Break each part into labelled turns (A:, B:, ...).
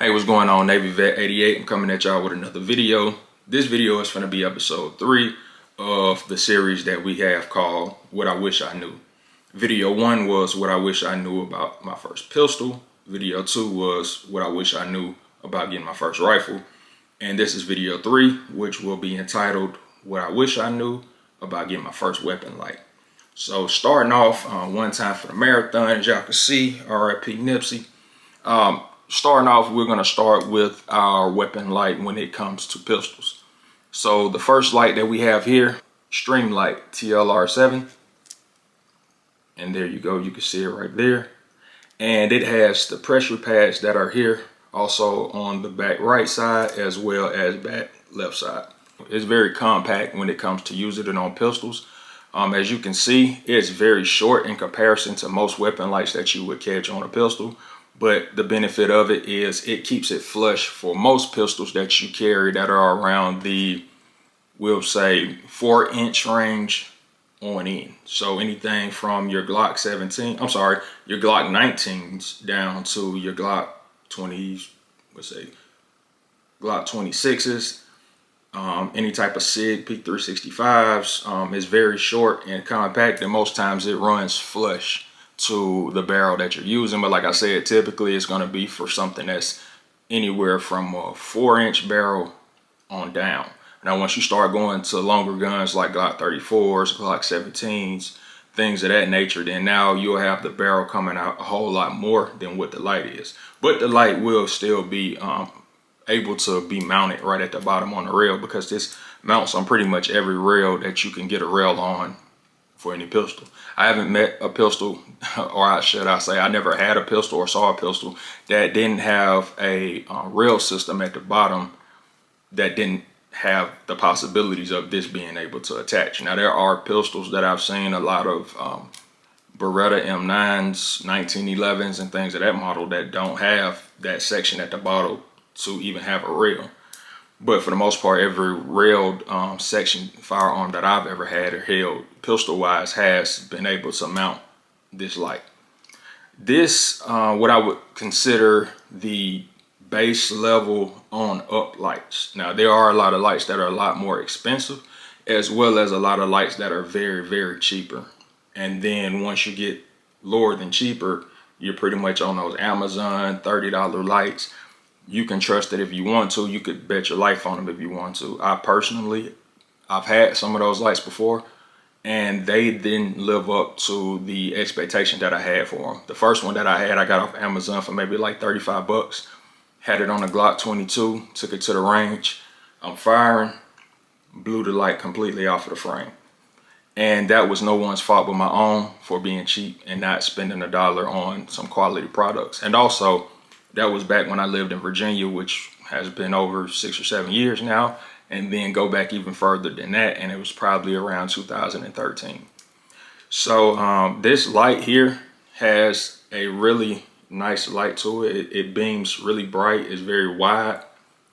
A: Hey, what's going on? Navy Vet 88. I'm coming at y'all with another video. This video is going to be episode 3 of the series that we have called What I Wish I Knew. Video 1 was what I wish I knew about my first pistol. Video 2 was what I wish I knew about getting my first rifle. And this is video 3, which will be entitled What I Wish I Knew about getting my first weapon light. So starting off, one time for the marathon, as y'all can see, RIP Nipsey. Starting off, we're going to start with our weapon light when it comes to pistols. So the first light that we have here, Streamlight TLR7. And there you go, you can see it right there. And it has the pressure pads that are here, also on the back right side as well as back left side. It's very compact when it comes to using it on pistols. As you can see, it's very short in comparison to most weapon lights that you would catch on a pistol. But the benefit of it is it keeps it flush for most pistols that you carry that are around the, we'll say, 4-inch range on in. So anything from your Glock 17, your Glock 19s down to your Glock 20s, Glock 26s, any type of SIG P365s is very short and compact, and most times it runs flush to the barrel that you're using. But like I said, typically it's going to be for something that's anywhere from a 4-inch barrel on down. Now once you start going to longer guns like Glock 34s, Glock 17s, things of that nature, then now you'll have the barrel coming out a whole lot more than what the light is. But the light will still be able to be mounted right at the bottom on the rail, because this mounts on pretty much every rail that you can get a rail on for any pistol. I haven't met a pistol, or should I say, I never had a pistol or saw a pistol that didn't have a rail system at the bottom that didn't have the possibilities of this being able to attach. Now there are pistols that I've seen, a lot of Beretta M9s, 1911s and things of that model that don't have that section at the bottom to even have a rail. But for the most part, every railed section firearm that I've ever had or held pistol-wise has been able to mount this light. This, what I would consider the base level on up lights. Now, there are a lot of lights that are a lot more expensive, as well as a lot of lights that are very, very cheaper. And then once you get lower than cheaper, you're pretty much on those Amazon $30 lights. You can trust that if you want to, you could bet your life on them if you want to. I've had some of those lights before, and they didn't live up to the expectation that I had for them. The first one that I had, I got off Amazon for maybe like 35 bucks. Had it on a Glock 22, took it to the range. I'm firing, blew the light completely off of the frame. And that was no one's fault but my own for being cheap and not spending $1 on some quality products. And also, that was back when I lived in Virginia, which has been over 6 or 7 years now. And then go back even further than that, and it was probably around 2013. So this light here has a really nice light to it. It beams really bright. It's very wide.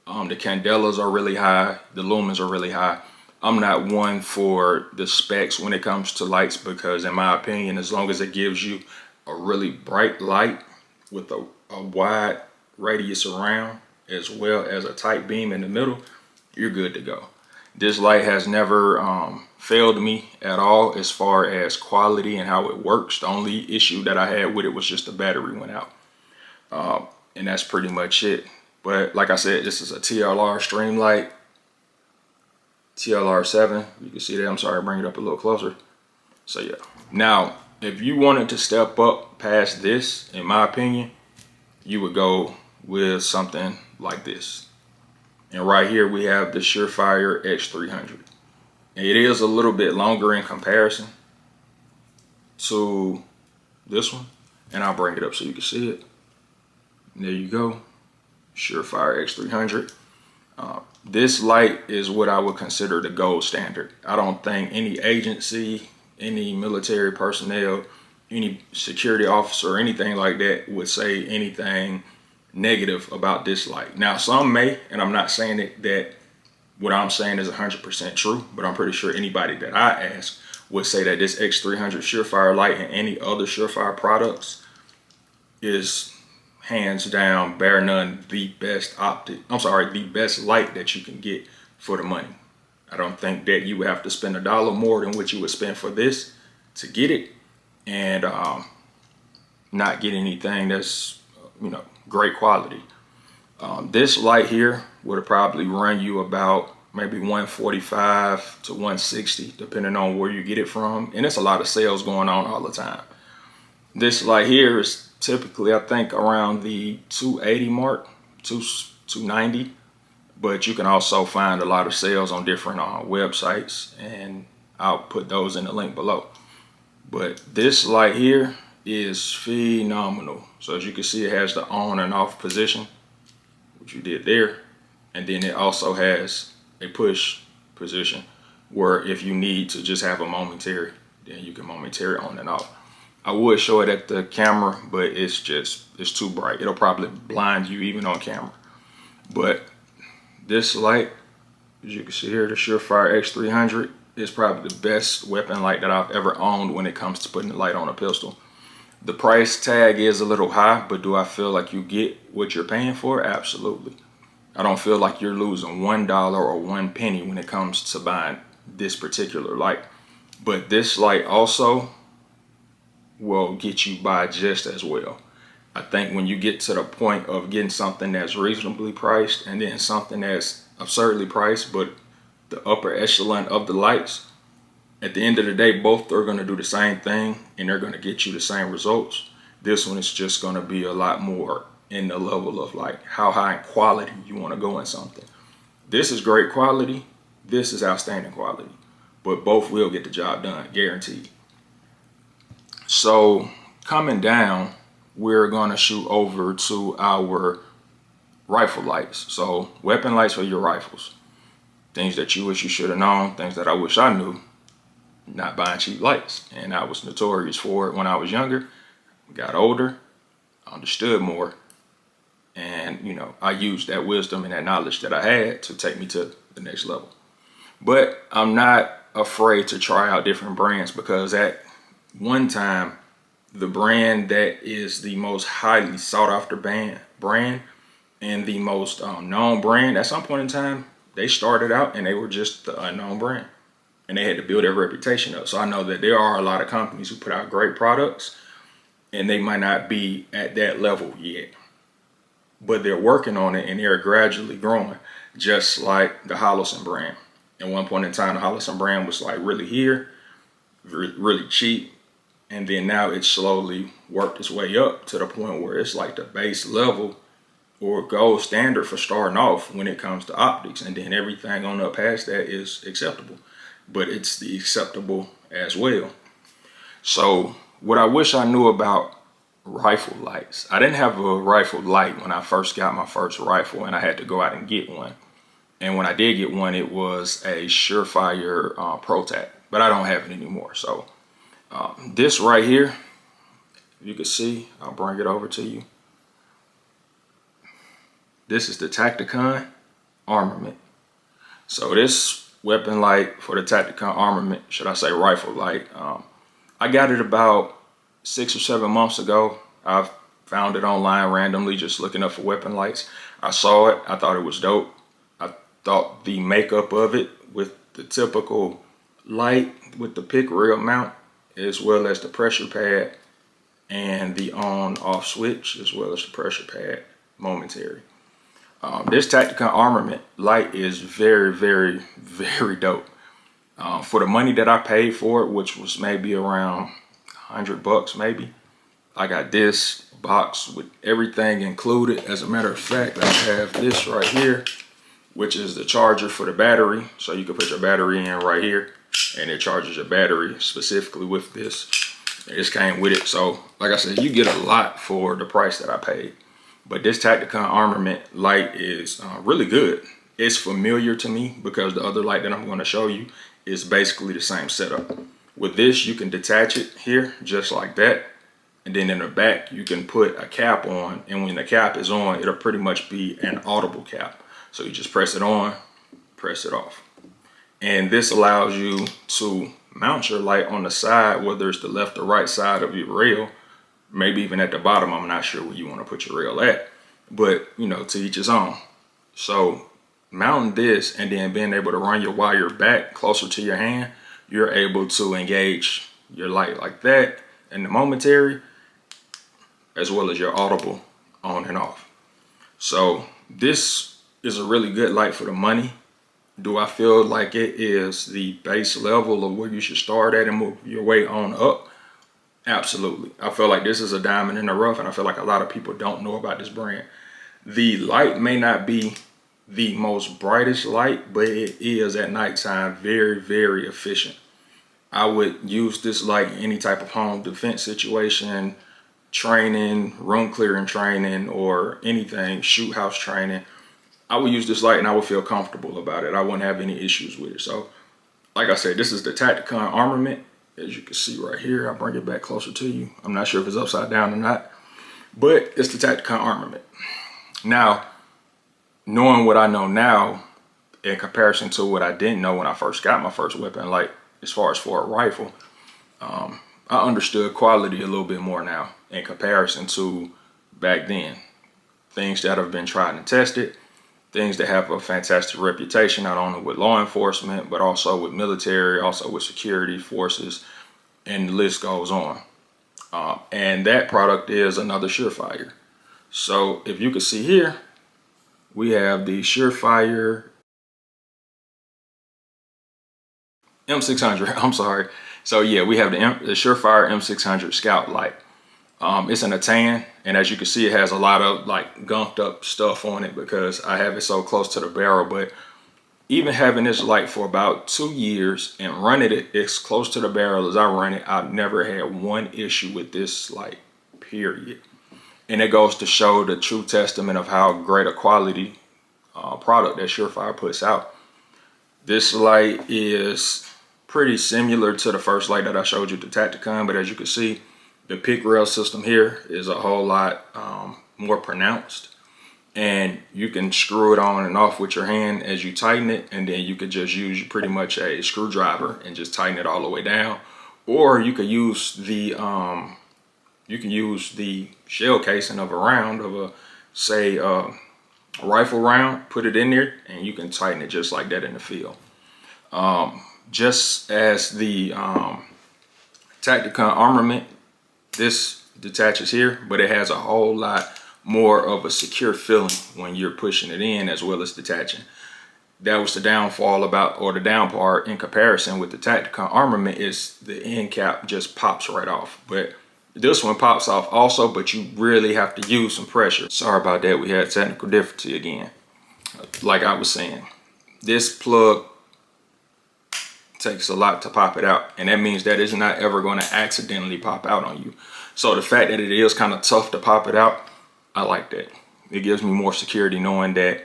A: The candelas are really high. The lumens are really high. I'm not one for the specs when it comes to lights, because in my opinion, as long as it gives you a really bright light with a wide radius around, as well as a tight beam in the middle, you're good to go. This light has never failed me at all as far as quality and how it works. The only issue that I had with it was just the battery went out. And that's pretty much it. But like I said, this is a TLR Streamlight TLR7. You can see that. I'm sorry, bring it up a little closer. So yeah. Now, if you wanted to step up past this, in my opinion, you would go with something like this. And right here we have the Surefire X300. It is a little bit longer in comparison to this one, and I'll bring it up so you can see it. And there you go, Surefire X300. This light is what I would consider the gold standard. I don't think any agency, any military personnel, any security officer or anything like that would say anything negative about this light. Now some may, and I'm not saying that what I'm saying is 100% true, but I'm pretty sure anybody that I ask would say that this X300 Surefire light and any other Surefire products is hands down, bar none, the best the best light that you can get for the money. I don't think that you would have to spend $1 more than what you would spend for this to get it, and not get anything that's, great quality. This light here would probably run you about maybe 145 to 160, depending on where you get it from. And it's a lot of sales going on all the time. This light here is typically, I think, around the 280 mark, 290. But you can also find a lot of sales on different websites, and I'll put those in the link below. But this light here is phenomenal. So as you can see, it has the on and off position, which you did there. And then it also has a push position where if you need to just have a momentary, then you can momentary on and off. I would show it at the camera, but it's too bright. It'll probably blind you even on camera. But this light, as you can see here, the Surefire X300 is probably the best weapon light that I've ever owned when it comes to putting the light on a pistol. The price tag is a little high, but do I feel like you get what you're paying for? Absolutely. I don't feel like you're losing $1 or 1 penny when it comes to buying this particular light. But this light also will get you by just as well. I think when you get to the point of getting something that's reasonably priced and then something that's absurdly priced, but the upper echelon of the lights, at the end of the day, both are going to do the same thing and they're going to get you the same results. This one is just going to be a lot more in the level of like how high in quality you want to go in something. This is great quality. This is outstanding quality, but both will get the job done, guaranteed. So coming down, we're going to shoot over to our rifle lights. So weapon lights for your rifles. Things that you wish you should have known, things that I wish I knew. Not buying cheap lights. And I was notorious for it when I was younger. Got older, understood more. And, I used that wisdom and that knowledge that I had to take me to the next level. But I'm not afraid to try out different brands, because at one time, the brand that is the most highly sought after brand and the most known brand at some point in time, they started out and they were just the unknown brand. And they had to build their reputation up. So I know that there are a lot of companies who put out great products and they might not be at that level yet, but they're working on it and they're gradually growing, just like the Holosun brand. At one point in time, the Holosun brand was like really here, really cheap. And then now it's slowly worked its way up to the point where it's like the base level or gold standard for starting off when it comes to optics. And then everything on up past that is acceptable, but it's the acceptable as well. So what I wish I knew about rifle lights, I didn't have a rifle light when I first got my first rifle and I had to go out and get one. And when I did get one, it was a Surefire ProTac, but I don't have it anymore. So this right here, you can see, I'll bring it over to you. This is the Tacticon Armament. So this weapon light for the Tacticon Armament, should I say rifle light, I got it about 6 or 7 months ago. I found it online randomly, just looking up for weapon lights. I saw it, I thought it was dope. I thought the makeup of it with the typical light with the pick rail mount, as well as the pressure pad and the on-off switch, as well as the pressure pad momentary. This Tacticon Armament light is very, very, very dope. For the money that I paid for it, which was maybe around $100 maybe, I got this box with everything included. As a matter of fact, I have this right here, which is the charger for the battery. So you can put your battery in right here and it charges your battery specifically with this. This came with it. So like I said, you get a lot for the price that I paid. But this Tacticon Armament light is really good. It's familiar to me because the other light that I'm going to show you is basically the same setup. With this, you can detach it here just like that. And then in the back, you can put a cap on. And when the cap is on, it'll pretty much be an audible cap. So you just press it on, press it off. And this allows you to mount your light on the side, whether it's the left or right side of your rail, maybe even at the bottom. I'm not sure where you want to put your rail at, but you know, to each his own. So mounting this and then being able to run your wire back closer to your hand, you're able to engage your light like that and the momentary, as well as your audible on and off. So this is a really good light for the money. Do I feel like it is the base level of where you should start at and move your way on up? Absolutely. I feel like this is a diamond in the rough, and I feel like a lot of people don't know about this brand. The light may not be the most brightest light, but it is at nighttime very, very efficient. I would use this light in any type of home defense situation, training, room clearing training, or anything, shoot house training. I would use this light and I would feel comfortable about it. I wouldn't have any issues with it. So like I said, this is the Tacticon Armament. As you can see right here, I'll bring it back closer to you. I'm not sure if it's upside down or not, but it's the Tacticon Armament. Now, knowing what I know now in comparison to what I didn't know when I first got my first weapon, like as far as for a rifle, I understood quality a little bit more now in comparison to back then. Things that have been tried and tested, things that have a fantastic reputation, not only with law enforcement, but also with military, also with security forces, and the list goes on. And that product is another Surefire. So if you can see here, we have the Surefire M600, I'm sorry. So yeah, we have the Surefire M600 Scout light. It's in a tan, and as you can see, it has a lot of like gunked up stuff on it because I have it so close to the barrel. But even having this light for about 2 years and running it as close to the barrel as I run it, I've never had one issue with this light, period. And it goes to show the true testament of how great a quality product that Surefire puts out. This light is pretty similar to the first light that I showed you, the Tacticon, but as you can see, the pick rail system here is a whole lot more pronounced, and you can screw it on and off with your hand as you tighten it, and then you could just use pretty much a screwdriver and just tighten it all the way down, or you could use the shell casing of a round of a, say, rifle round, put it in there, and you can tighten it just like that in the field. Just as the Tacticon Armament, this detaches here, but it has a whole lot more of a secure feeling when you're pushing it in as well as detaching. That was the downfall about, or the down part in comparison with the Tacticon Armament, is the end cap just pops right off. But this one pops off also, but you really have to use some pressure. Sorry about that, we had technical difficulty again. Like I was saying, this plug takes a lot to pop it out, and that means that it's not ever going to accidentally pop out on you. So the fact that it is kind of tough to pop it out, I like that. It gives me more security knowing that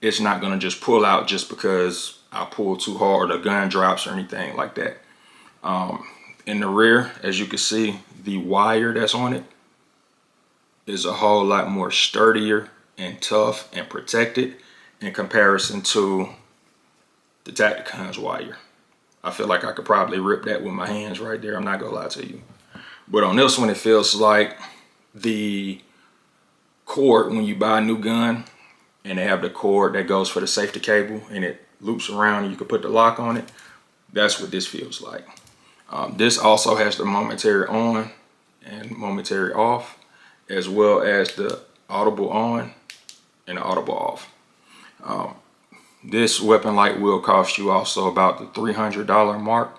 A: it's not going to just pull out just because I pull too hard or the gun drops or anything like that. In the rear, as you can see, the wire that's on it is a whole lot more sturdier and tough and protected in comparison to the Tacticon's wire. I feel like I could probably rip that with my hands right there. I'm not gonna lie to you. But on this one, it feels like the cord when you buy a new gun and they have the cord that goes for the safety cable and it loops around and you can put the lock on it. That's what this feels like. This also has the momentary on and momentary off, as well as the audible on and the audible off. This weapon light will cost you also about the $300 mark,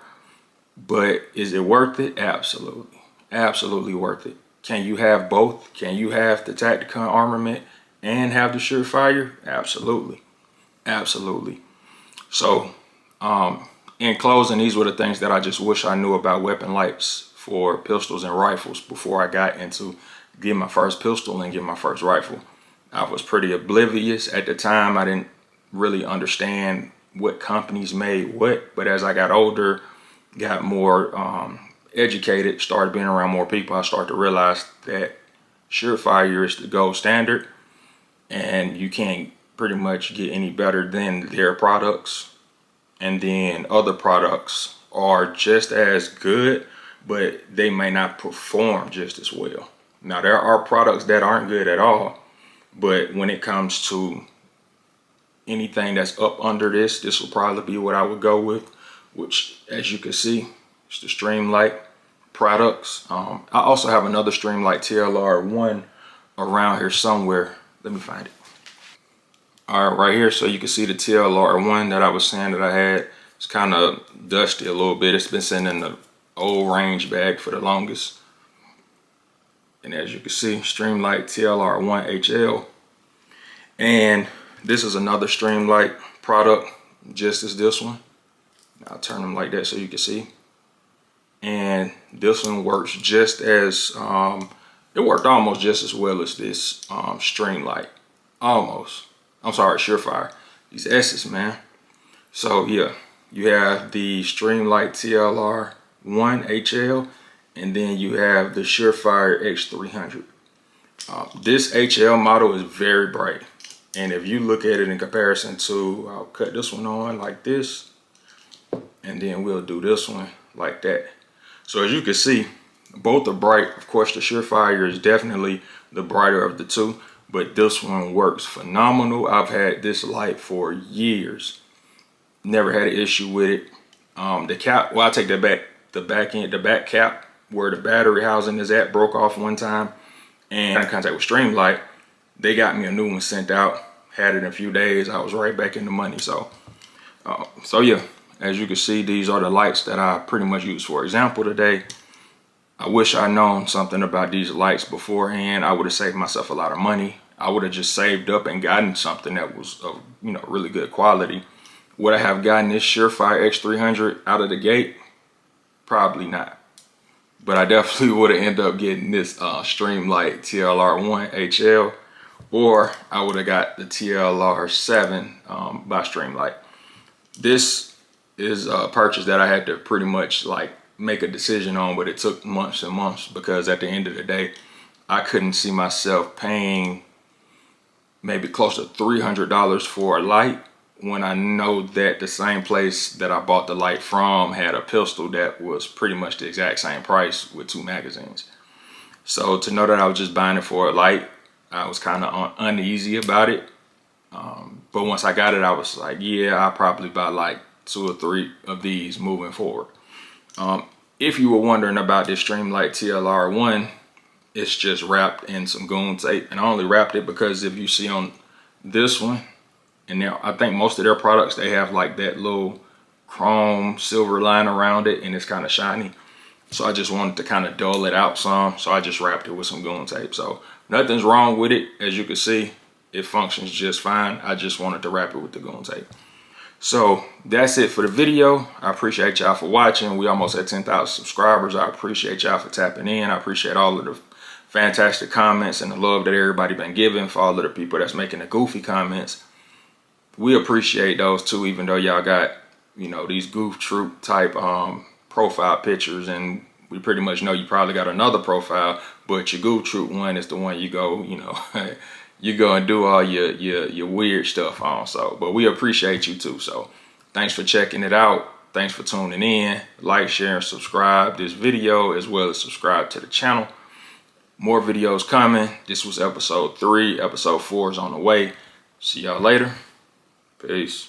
A: but is it worth it? Absolutely, absolutely worth it. Can you have both? Can you have the Tacticon Armament and have the Surefire? Absolutely, absolutely. So, in closing, these were the things that I just wish I knew about weapon lights for pistols and rifles before I got into getting my first pistol and getting my first rifle. I was pretty oblivious at the time. I didn't really understand what companies made what, but as I got older, got more educated, started being around more people, I started to realize that Surefire is the gold standard and you can't pretty much get any better than their products. And then other products are just as good, but they may not perform just as well. Now there are products that aren't good at all, but when it comes to anything that's up under this will probably be what I would go with, which as you can see, it's the Streamlight products. I also have another Streamlight TLR1 around here somewhere. Let me find it. All right, right here, so you can see the TLR1 that I was saying that I had. It's kind of dusty a little bit. It's been sitting in the old range bag for the longest. And as you can see, Streamlight TLR1 HL. And this is another Streamlight product, just as this one. I'll turn them like that so you can see. And this one works just as, it worked almost just as well as this Streamlight. Almost. I'm sorry, Surefire. These S's, man. So yeah, you have the Streamlight TLR1 HL, and then you have the Surefire X300. This HL model is very bright. And if you look at it in comparison to, I'll cut this one on like this, and then we'll do this one like that. So as you can see, both are bright. Of course, the Surefire is definitely the brighter of the two, but this one works phenomenal. I've had this light for years. Never had an issue with it. The cap, well, I take that back. The back cap where the battery housing is at broke off one time, and in contact with Streamlight, they got me a new one sent out. Had it in a few days. I was right back in the money. So yeah, as you can see, these are the lights that I pretty much use. For example, today, I wish I'd known something about these lights beforehand. I would have saved myself a lot of money. I would have just saved up and gotten something that was of, you know, really good quality. Would I have gotten this Surefire X300 out of the gate? Probably not. But I definitely would have ended up getting this Streamlight TLR1 HL, or I would have got the TLR7 by Streamlight. This is a purchase that I had to pretty much like make a decision on, but it took months and months because at the end of the day, I couldn't see myself paying maybe close to $300 for a light when I know that the same place that I bought the light from had a pistol that was pretty much the exact same price with 2 magazines. So to know that I was just buying it for a light, I was kind of uneasy about it. But once I got it, I was like, yeah, I'll probably buy like 2 or 3 of these moving forward. If you were wondering about this Streamlight TLR1, it's just wrapped in some goon tape, and I only wrapped it because if you see on this one, and now I think most of their products, they have like that little chrome silver line around it, and it's kind of shiny. So I just wanted to kind of dull it out some, so I just wrapped it with some goon tape. So nothing's wrong with it. As you can see, it functions just fine. I just wanted to wrap it with the goon tape. So that's it for the video. I appreciate y'all for watching. We almost at 10,000 subscribers. I appreciate y'all for tapping in. I appreciate all of the fantastic comments and the love that everybody been giving. For all of the people that's making the goofy comments, we appreciate those too, even though y'all got, you know, these goof troop type profile pictures, and we pretty much know you probably got another profile, but your goof troop one is the one you go, you know, you go and do all your weird stuff on. So, but we appreciate you too. So thanks for checking it out. Thanks for tuning in. Like, share, and subscribe this video, as well as subscribe to the channel. More videos coming. This was episode 3. Episode 4 is on the way. See y'all later. Peace.